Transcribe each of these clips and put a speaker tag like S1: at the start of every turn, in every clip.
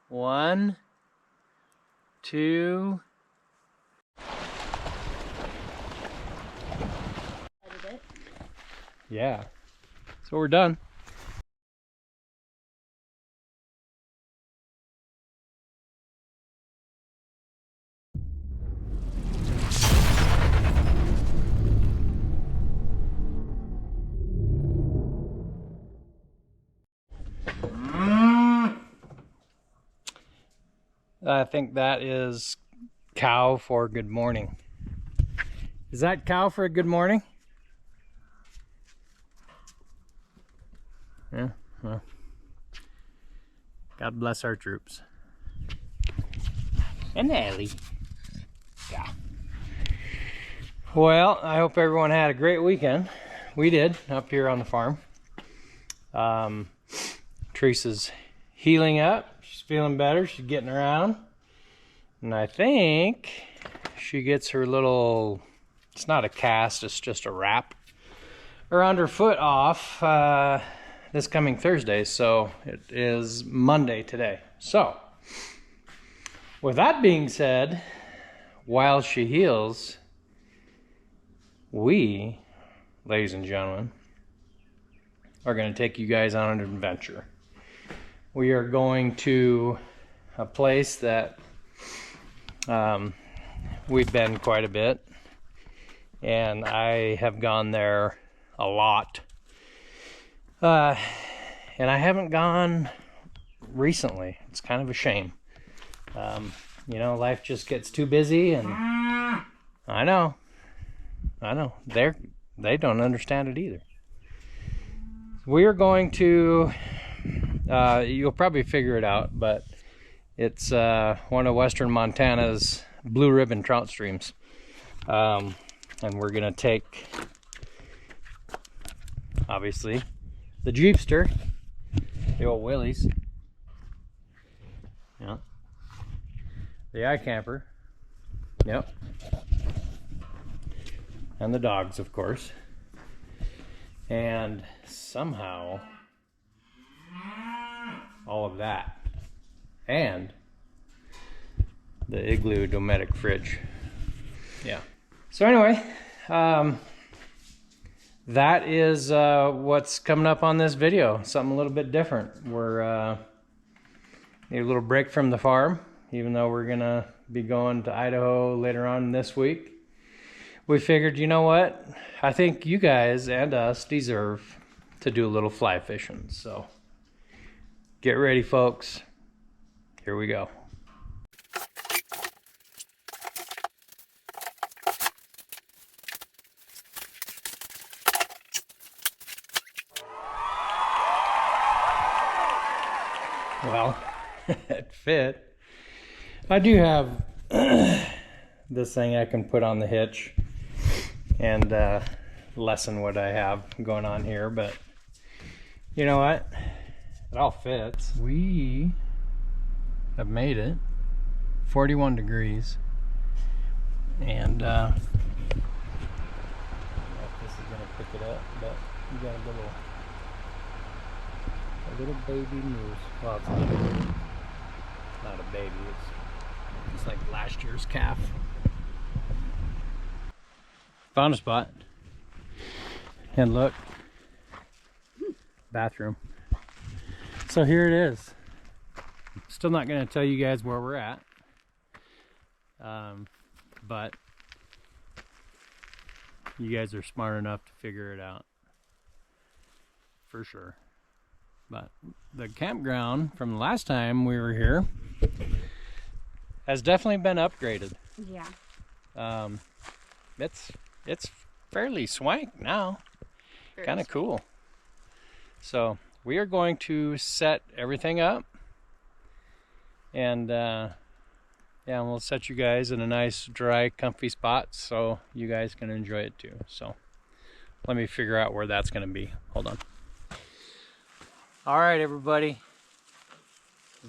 S1: 1, 2. Yeah. So we're done. I think that is cow for good morning. Is that cow for a good morning? Yeah, well, God bless our troops. And Ellie. Yeah. Well, I hope everyone had a great weekend. We did, up here on the farm. Teresa's healing up. She's feeling better. She's getting around. And I think she gets her little, it's not a cast, it's just a wrap around her foot off this coming Thursday. So it is Monday today. So with that being said, while she heals, we, ladies and gentlemen, are going to take you guys on an adventure. We are going to a place that we've been quite a bit, and I have gone there a lot. And I haven't gone recently. It's kind of a shame. You know, life just gets too busy, and I know. They don't understand it either. We are going to, you'll probably figure it out, but it's one of western Montana's blue ribbon trout streams. And we're gonna take, obviously, the Jeepster, the old Willys, yeah, the ikamper, yep, and the dogs, of course, and somehow all of that, and the Igloo Dometic fridge. Yeah. So anyway, that is what's coming up on this video. Something a little bit different. We're need a little break from the farm, even though we're gonna be going to Idaho later on this week. We figured, you know what? I think you guys and us deserve to do a little fly fishing. So get ready, folks. Here we go. Well, it fit. I do have this thing I can put on the hitch and lessen what I have going on here, but you know what? It all fits. We have made it 41 degrees, and I don't know if this is gonna pick it up, but you got a little baby moose. Well, it's not a baby, it's like last year's calf. Found a spot. And look, bathroom. So here it is. Still not going to tell you guys where we're at, but you guys are smart enough to figure it out for sure. But the campground from the last time we were here has definitely been upgraded.
S2: Yeah.
S1: It's fairly swank now. Kind of cool. So we are going to set everything up, and yeah, we'll set you guys in a nice, dry, comfy spot so you guys can enjoy it too. So let me figure out where that's going to be. Hold on. All right, everybody.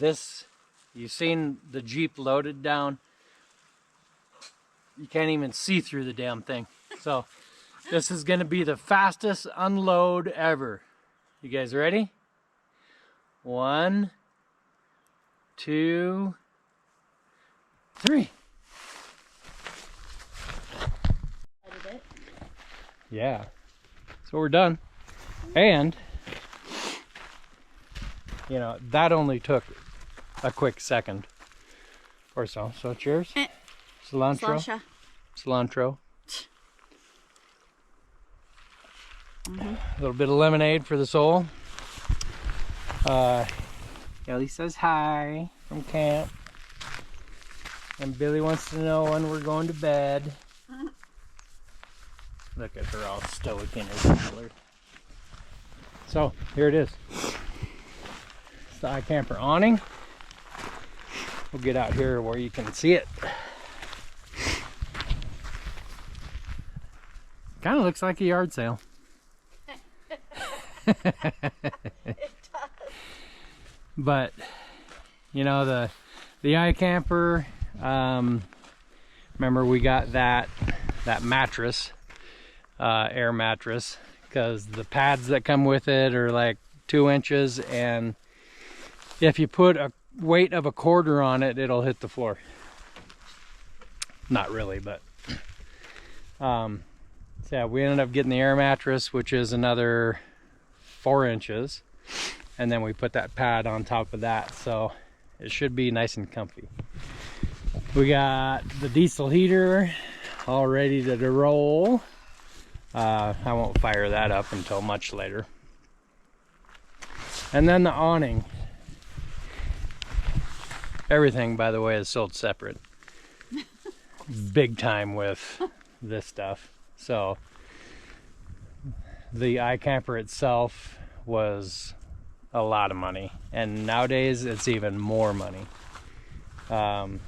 S1: You've seen the Jeep loaded down. You can't even see through the damn thing. So this is going to be the fastest unload ever. You guys ready? 1, 2, 3.
S2: Edit it.
S1: Yeah. So we're done. And, you know, that only took a quick second or so. So cheers. Cilantro.
S2: Slasha.
S1: Cilantro.
S2: Mm-hmm.
S1: A little bit of lemonade for the soul. Ellie says hi from camp. And Billy wants to know when we're going to bed. Look at her all stoic in her cooler. So, here it is. It's the ikamper awning. We'll get out here where you can see it. Kind of looks like a yard sale.
S2: It does.
S1: But, you know, the ikamper, remember we got that mattress, air mattress, because the pads that come with it are like 2 inches, and if you put a weight of a quarter on it, it'll hit the floor. Not really, but so yeah, we ended up getting the air mattress, which is another 4 inches, and then we put that pad on top of that, so it should be nice and comfy. We got the diesel heater all ready to roll. I won't fire that up until much later. And then the awning. Everything, by the way, is sold separate. Big time with this stuff. So the ikamper itself was a lot of money, and nowadays it's even more money. Then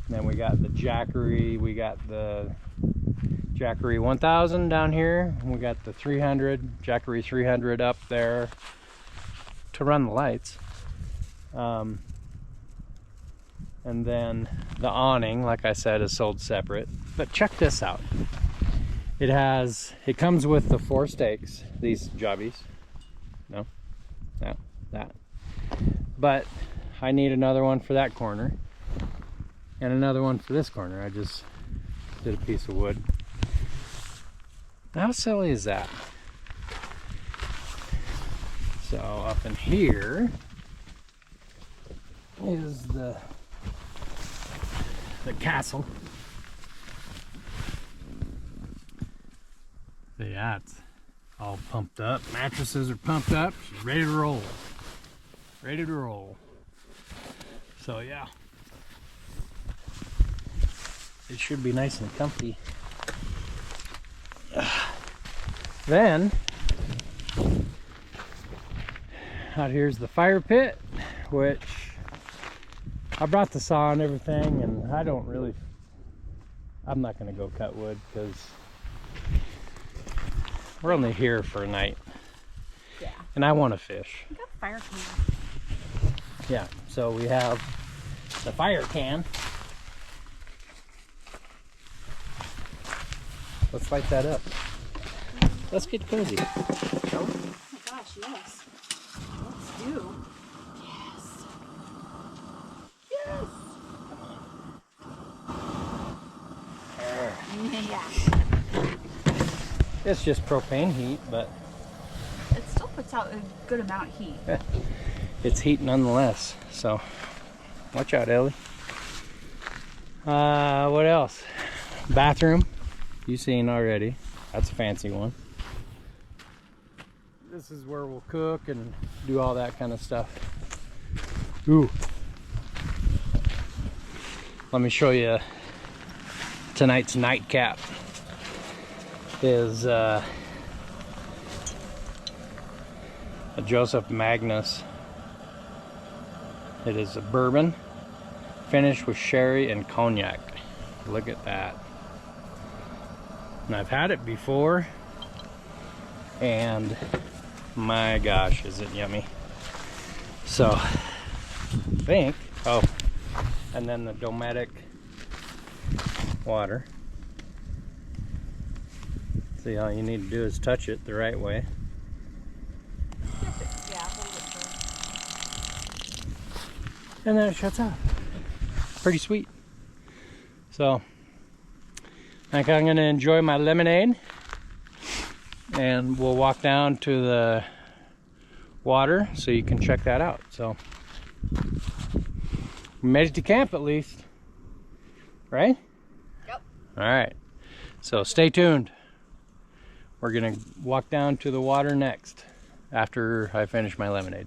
S1: we got the Jackery. We got the Jackery 1000 down here, and we got the 300 Jackery 300 up there to run the lights. And then the awning, like I said, is sold separate. But check this out. It comes with the 4 stakes, these jobbies. No, that. But I need another one for that corner and another one for this corner. I just did a piece of wood. How silly is that? So up in here is the castle. So yeah, it's all pumped up. Mattresses are pumped up. She's ready to roll. Ready to roll. So yeah, it should be nice and comfy. Then out here's the fire pit, which I brought the saw and everything, and I'm not going to go cut wood because we're only here for a night.
S2: Yeah.
S1: And I want to fish.
S2: We got fire can.
S1: Yeah, so we have the fire can. Let's light that up. Let's get cozy.
S2: Oh my gosh, yes. Let's do. Yes. Yes. Yeah.
S1: It's just propane heat, but
S2: It still puts out a good amount of heat.
S1: it's heat nonetheless. So watch out, Ellie. What else? Bathroom. You've seen already. That's a fancy one. This is where we'll cook and do all that kind of stuff. Ooh. Let me show you tonight's nightcap. Is a Joseph Magnus. It is a bourbon finished with sherry and cognac. Look at that. And I've had it before, and my gosh, is it yummy. So I think, oh, and then the Dometic water. See, all you need to do is touch it the right way.
S2: Yeah, a little bit
S1: and then it shuts off. Pretty sweet. So I think I'm gonna enjoy my lemonade, and we'll walk down to the water so you can check that out. So we made it to camp at least, right?
S2: Yep.
S1: All right, so stay tuned. We're gonna walk down to the water next after I finish my lemonade.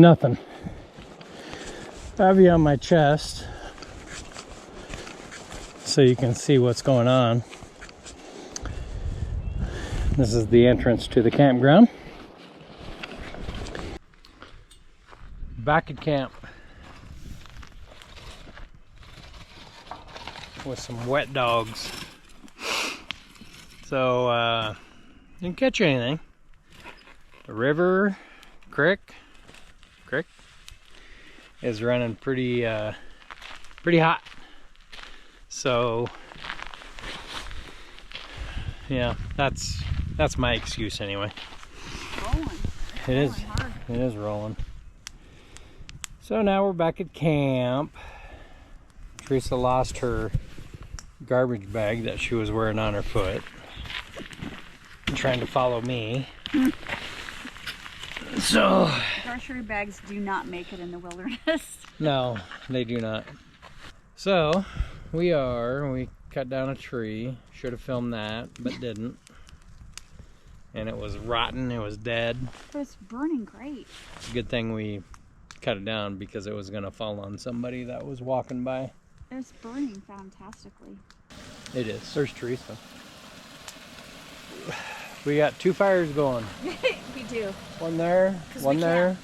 S1: Nothing. I have you on my chest so you can see what's going on. This is the entrance to the campground. Back at camp with some wet dogs. So didn't catch anything. The river, creek is running pretty hot. So yeah, that's my excuse anyway.
S2: Rolling.
S1: It is.
S2: Hard.
S1: It is rolling. So now we're back at camp. Teresa lost her garbage bag that she was wearing on her foot, trying to follow me. So
S2: Grocery bags do not make it in the wilderness.
S1: no, they do not. So we cut down a tree. Should have filmed that, but didn't. And it was rotten, it was dead.
S2: It was burning great.
S1: Good thing we cut it down because it was gonna fall on somebody that was walking by.
S2: It was burning fantastically.
S1: It is. There's Teresa. We got 2 fires going.
S2: We do.
S1: One there, one there.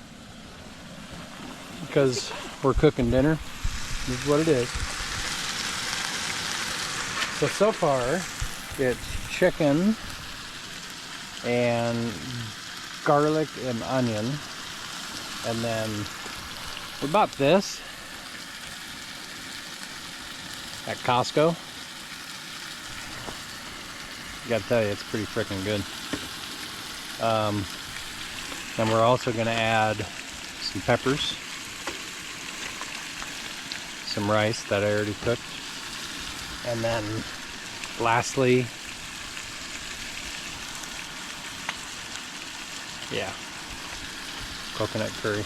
S1: Because we're cooking dinner. This is what it is. So far, it's chicken and garlic and onion. And then we bought this at Costco. Gotta tell you, it's pretty freaking good. And we're also gonna add some peppers, some rice that I already cooked, and then lastly, yeah, coconut curry.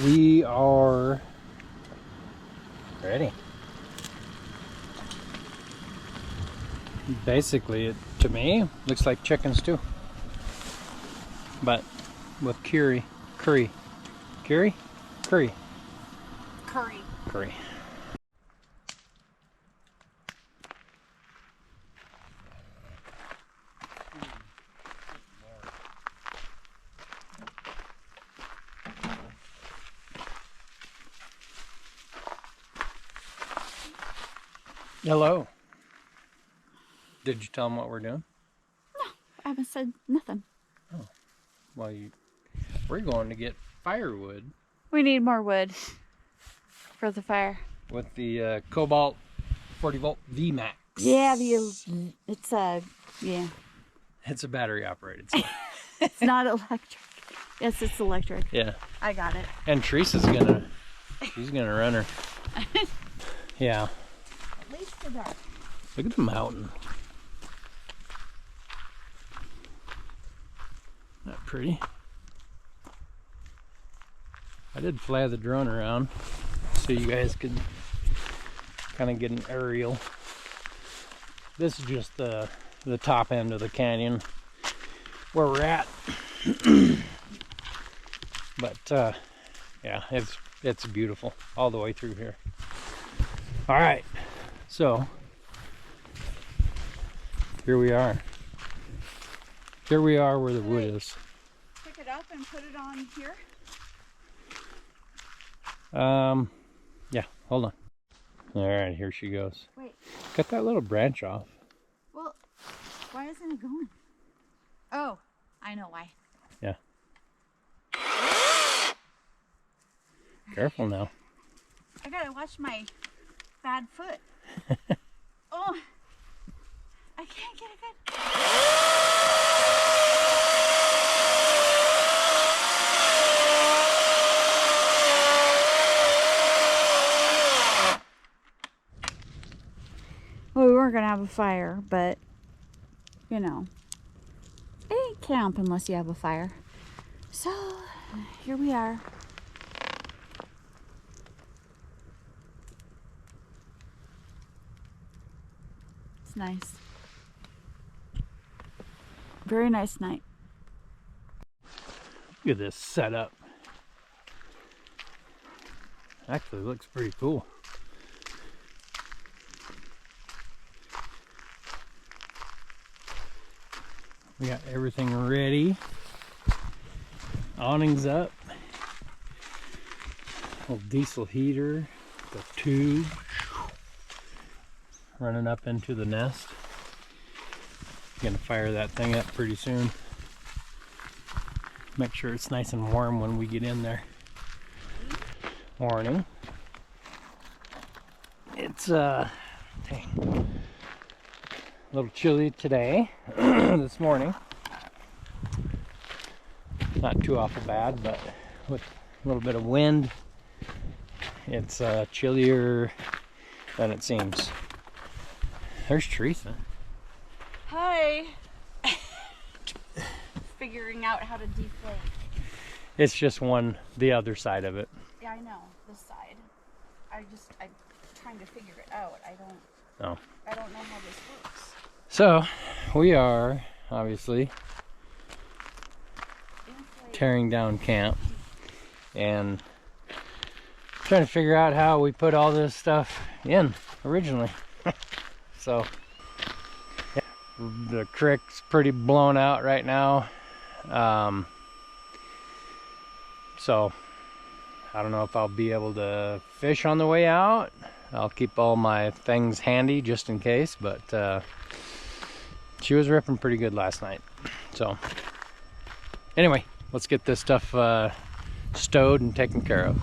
S1: We are ready. Basically, it, to me, looks like chicken stew, but with curry. Hello. Did you tell them what we're doing?
S2: No, I haven't said nothing.
S1: Oh, well, we're going to get firewood.
S2: We need more wood for the fire.
S1: With the Cobalt 40 volt VMAX.
S2: Yeah, it's yeah.
S1: It's a battery operated. So.
S2: It's not electric. Yes, it's electric.
S1: Yeah.
S2: I got it.
S1: And Teresa's she's gonna run her. Yeah.
S2: At least for dark.
S1: Look at the mountain. Not pretty. I did fly the drone around so you guys could kind of get an aerial. This is just the top end of the canyon where we're at. But yeah, it's beautiful all the way through here. All right, so here we are. Here we are where the wood is.
S2: Pick it up and put it on here.
S1: Yeah, hold on. All right, here she goes.
S2: Wait.
S1: Cut that little branch off.
S2: Well, why isn't it going? Oh, I know why.
S1: Yeah. Careful now.
S2: I gotta watch my bad foot. Oh, I can't get it good. Well, we weren't gonna have a fire, but you know, it ain't camp unless you have a fire. So here we are. It's nice. Very nice night.
S1: Look at this setup. Actually looks pretty cool. We got everything ready. Awnings up. Little diesel heater. The tube. Running up into the nest. Gonna fire that thing up pretty soon. Make sure it's nice and warm when we get in there. Morning. It's dang, a little chilly today. This morning. Not too awful bad, but with a little bit of wind, it's chillier than it seems. There's Teresa.
S2: Hi. Figuring out how to deflate.
S1: It's just the other side of it.
S2: Yeah, I know, this side. I'm trying to figure it out. I don't know how this works.
S1: So, we are obviously tearing down camp and trying to figure out how we put all this stuff in originally. So, yeah, the creek's pretty blown out right now. So I don't know if I'll be able to fish on the way out. I'll keep all my things handy just in case, but she was ripping pretty good last night. So anyway, let's get this stuff stowed and taken care of.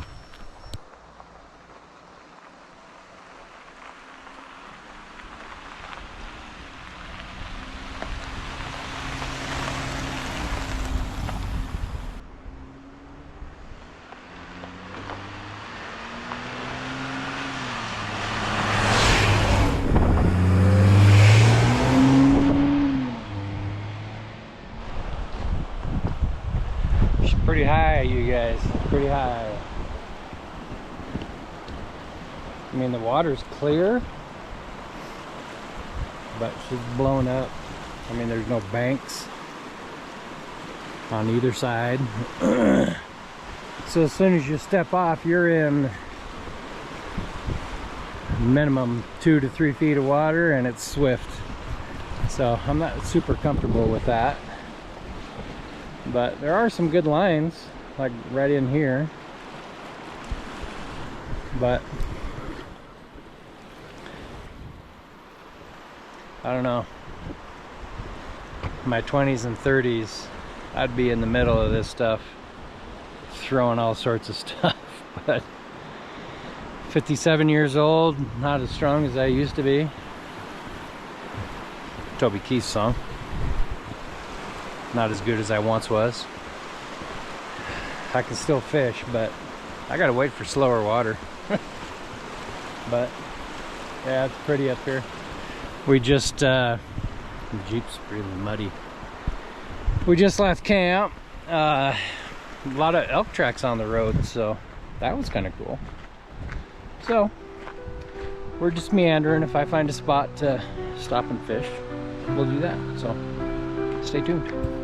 S1: Pretty high, you guys, pretty high. I mean, the water's clear, but she's blown up. I mean, there's no banks on either side. So as soon as you step off, you're in minimum 2 to 3 feet of water, and it's swift. So I'm not super comfortable with that. But there are some good lines, like right in here. But I don't know. My 20s and 30s, I'd be in the middle of this stuff, throwing all sorts of stuff. But 57 years old, not as strong as I used to be. Toby Keith's song. Not as good as I once was. I can still fish, but I gotta wait for slower water. But yeah, it's pretty up here. We just the Jeep's really muddy. We just left camp. A lot of elk tracks on the road, so that was kind of cool. So we're just meandering. If I find a spot to stop and fish, we'll do that. So stay tuned.